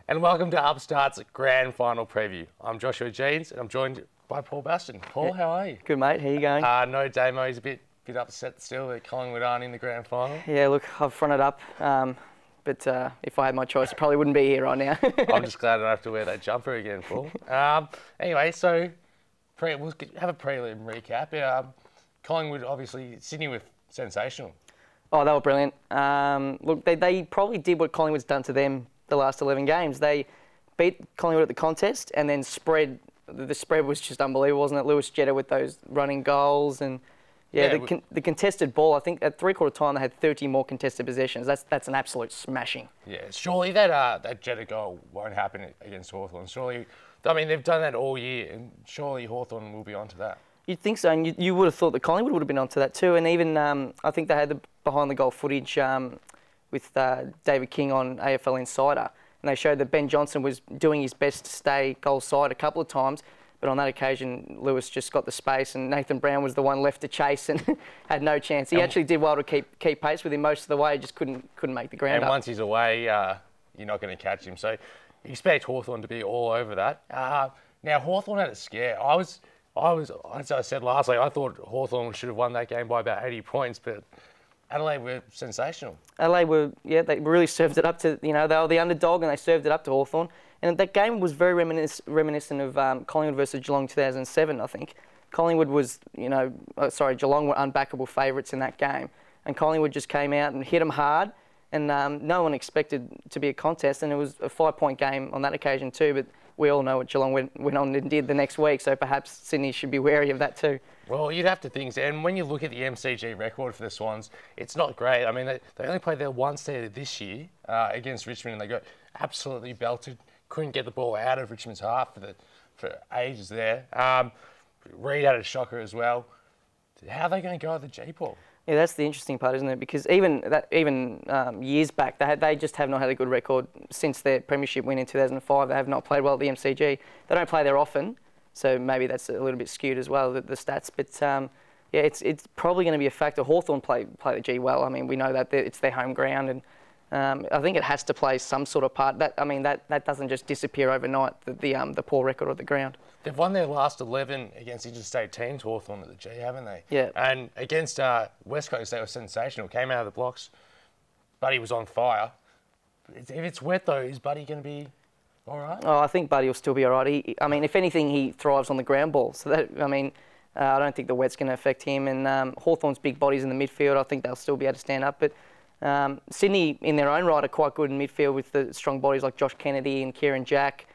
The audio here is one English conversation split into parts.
And welcome to Upstart's Grand Final Preview. I'm Joshua Jeans and I'm joined by Paul Baston. Paul, how are you? Good, mate. How you going? No, Damo, he's a bit upset still that Collingwood aren't in the Grand Final. Yeah, look, I've fronted up, but if I had my choice, I probably wouldn't be here right now. I'm just glad I don't have to wear that jumper again, Paul. Anyway, so we'll have a prelim recap. Collingwood, obviously, Sydney were sensational. Oh, they were brilliant. Look, they probably did what Collingwood's done to them the last 11 games. They beat Collingwood at the contest and then the spread was just unbelievable, wasn't it? Lewis Jetta with those running goals and the contested ball. I think at three-quarter time they had 30 more contested possessions. That's an absolute smashing. Yeah, surely that Jetta goal won't happen against Hawthorn. Surely, I mean, they've done that all year and surely Hawthorn will be onto that. You'd think so, and you would have thought that Collingwood would have been onto that too. And even I think they had the behind-the-goal footage with David King on AFL Insider, and they showed that Ben Johnson was doing his best to stay goal side a couple of times, but on that occasion, Lewis just got the space, and Nathan Brown was the one left to chase and had no chance. He actually did well to keep pace with him most of the way, just couldn't make the ground up. And once he's away, you're not going to catch him. So expect Hawthorn to be all over that. Now, Hawthorn had a scare. As I said last week, I thought Hawthorn should have won that game by about 80 points, but Adelaide were sensational. Adelaide they really served it up to, they were the underdog and they served it up to Hawthorn. And that game was very reminiscent of Collingwood versus Geelong 2007, I think. Collingwood was, Geelong were unbackable favourites in that game. And Collingwood just came out and hit them hard. And no one expected to be a contest. And it was a 5-point game on that occasion too. But we all know what Geelong went on and did the next week. So perhaps Sydney should be wary of that too. Well, you'd have to think, and when you look at the MCG record for the Swans, it's not great. I mean, they only played there once there this year against Richmond, and they got absolutely belted. Couldn't get the ball out of Richmond's half for ages there. Reid had a shocker as well. How are they going to go at the G-Ball? Yeah, that's the interesting part, isn't it? Because even years back, they just have not had a good record since their premiership win in 2005. They have not played well at the MCG. They don't play there often. So maybe that's a little bit skewed as well, the stats. But it's probably going to be a factor. Hawthorn play the G well. I mean, we know that it's their home ground, and I think it has to play some sort of part. That doesn't just disappear overnight. The poor record of the ground. They've won their last 11 against interstate teams, Hawthorn at the G, haven't they? Yeah. And against West Coast, they were sensational. Came out of the blocks. Buddy was on fire. If it's wet though, is Buddy going to be all right? Oh, I think Buddy will still be all right. If anything, he thrives on the ground ball. So I don't think the wet's going to affect him. And Hawthorn's big bodies in the midfield, I think they'll still be able to stand up. But Sydney, in their own right, are quite good in midfield with the strong bodies like Josh Kennedy and Kieran Jack,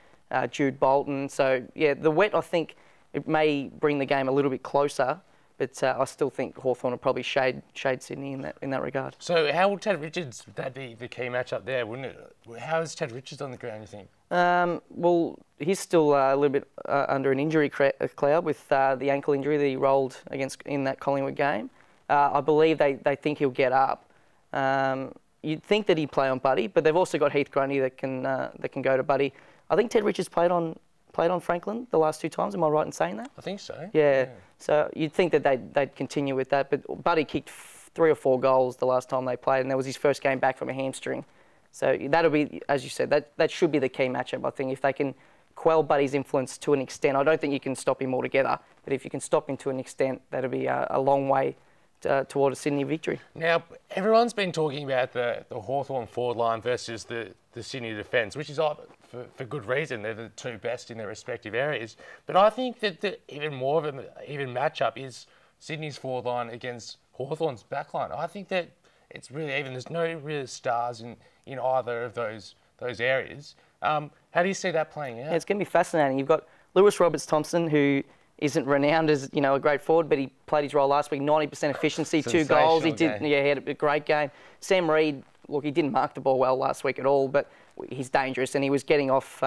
Jude Bolton. So yeah, the wet, I think it may bring the game a little bit closer. But I still think Hawthorn will probably shade Sydney in that regard. So how would Ted Richards, that'd be the key matchup there, wouldn't it? How is Ted Richards on the ground, you think? Well, he's still a little bit under an injury cloud with the ankle injury that he rolled in that Collingwood game. I believe they think he'll get up. You'd think that he'd play on Buddy, but they've also got Heath Grundy that can go to Buddy. I think Ted Richards played on Franklin the last 2 times. Am I right in saying that? I think so. Yeah. So you'd think that they'd continue with that, but Buddy kicked 3 or 4 goals the last time they played, and that was his first game back from a hamstring. So that'll be, as you said, that should be the key matchup. I think if they can quell Buddy's influence to an extent, I don't think you can stop him altogether, but if you can stop him to an extent, that'll be a long way toward a Sydney victory. Now, everyone's been talking about the Hawthorn forward line versus the Sydney defence, which is for good reason. They're the 2 best in their respective areas. But I think that even more of an even matchup is Sydney's forward line against Hawthorn's back line. I think that it's really even. There's no real stars in either of those areas. How do you see that playing out? Yeah, it's going to be fascinating. You've got Lewis Roberts-Thompson, who isn't renowned as a great forward, but he played his role last week. 90% efficiency, 2 goals. He had a great game. Sam Reid, look, he didn't mark the ball well last week at all, but he's dangerous, and he was getting off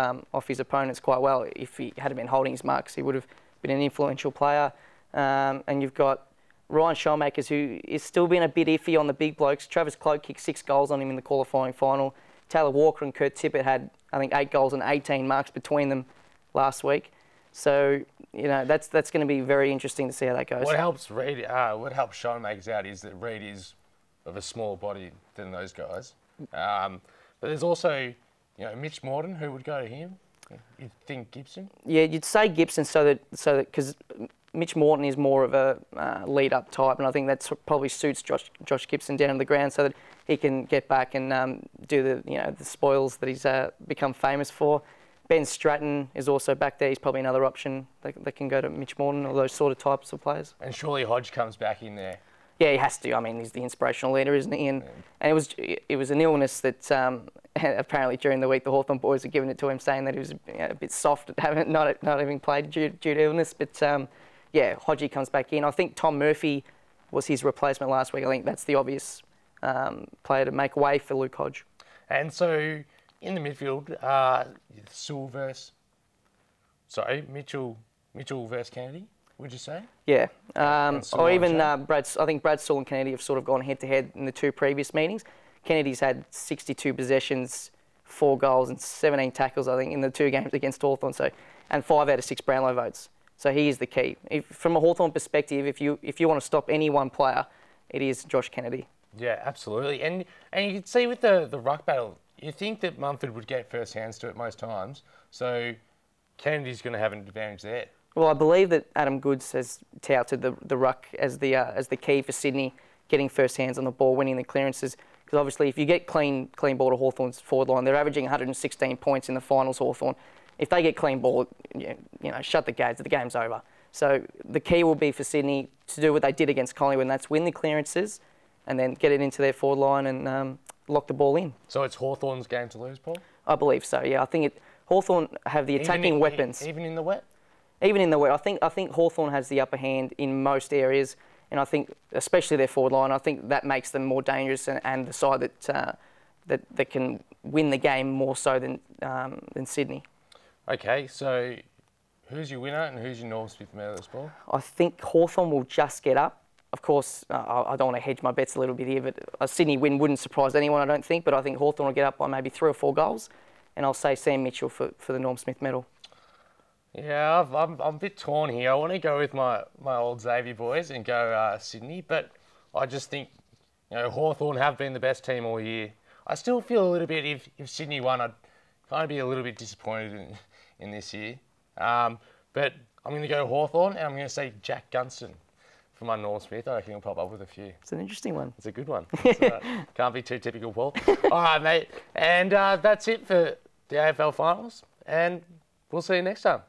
his opponents quite well. If he hadn't been holding his marks, he would have been an influential player. And you've got Ryan Shellmakers, who is still being a bit iffy on the big blokes. Travis Cloke kicked 6 goals on him in the qualifying final. Taylor Walker and Kurt Tippett had, I think, 8 goals and 18 marks between them last week. So, that's going to be very interesting to see how that goes. What helps Shellmakers out is that Reid is of a smaller body than those guys. But there's also, Mitch Morton, who would go to him? You'd think Gibson? Yeah, you'd say Gibson so that because Mitch Morton is more of a lead-up type, and I think that probably suits Josh Gibson down to the ground so that he can get back and do the spoils that he's become famous for. Ben Stratton is also back there. He's probably another option that can go to Mitch Morton or those sort of types of players. And surely Hodge comes back in there. Yeah, he has to. I mean, he's the inspirational leader, isn't he? And it was an illness that apparently during the week the Hawthorn boys had given it to him, saying that he was a bit soft at not having played due to illness. But yeah, Hodgie comes back in. I think Tom Murphy was his replacement last week. I think that's the obvious player to make way for Luke Hodge. And so in the midfield, Mitchell versus Kennedy, would you say? Yeah, or even Brad. I think Brad Sewell and Kennedy have sort of gone head-to-head in the two previous meetings. Kennedy's had 62 possessions, 4 goals and 17 tackles, I think, in the 2 games against Hawthorn. So, and 5 out of 6 Brownlow votes. So he is the key. From a Hawthorn perspective, if you want to stop any one player, it is Josh Kennedy. Yeah, absolutely. And you can see with the ruck battle, you think that Mumford would get first hands to it most times. So Kennedy's going to have an advantage there. Well, I believe that Adam Goods has touted the ruck as the key for Sydney, getting first hands on the ball, winning the clearances. Because obviously, if you get clean ball to Hawthorn's forward line, they're averaging 116 points in the finals. Hawthorn, if they get clean ball, shut the gates, the game's over. So the key will be for Sydney to do what they did against Collingwood, and that's win the clearances, and then get it into their forward line and lock the ball in. So it's Hawthorn's game to lose, Paul? I believe so. Yeah, I think Hawthorn have the attacking weapons. Even in the wet. Even in the wet, I think Hawthorn has the upper hand in most areas. And I think, especially their forward line, I think that makes them more dangerous and the side that can win the game more so than Sydney. Okay, so who's your winner and who's your Norm Smith medalist, Paul? I think Hawthorn will just get up. Of course, I don't want to hedge my bets a little bit here, but a Sydney win wouldn't surprise anyone, I don't think. But I think Hawthorn will get up by maybe 3 or 4 goals. And I'll say Sam Mitchell for the Norm Smith medal. Yeah, I'm a bit torn here. I want to go with my old Xavier boys and go Sydney, but I just think Hawthorn have been the best team all year. I still feel a little bit if Sydney won, I'd kind of be a little bit disappointed in this year. But I'm going to go Hawthorn and I'm going to say Jack Gunston for my Norm Smith. I reckon he'll pop up with a few. It's an interesting one. It's a good one. Can't be too typical, Paul. All right, mate. And that's it for the AFL Finals, and we'll see you next time.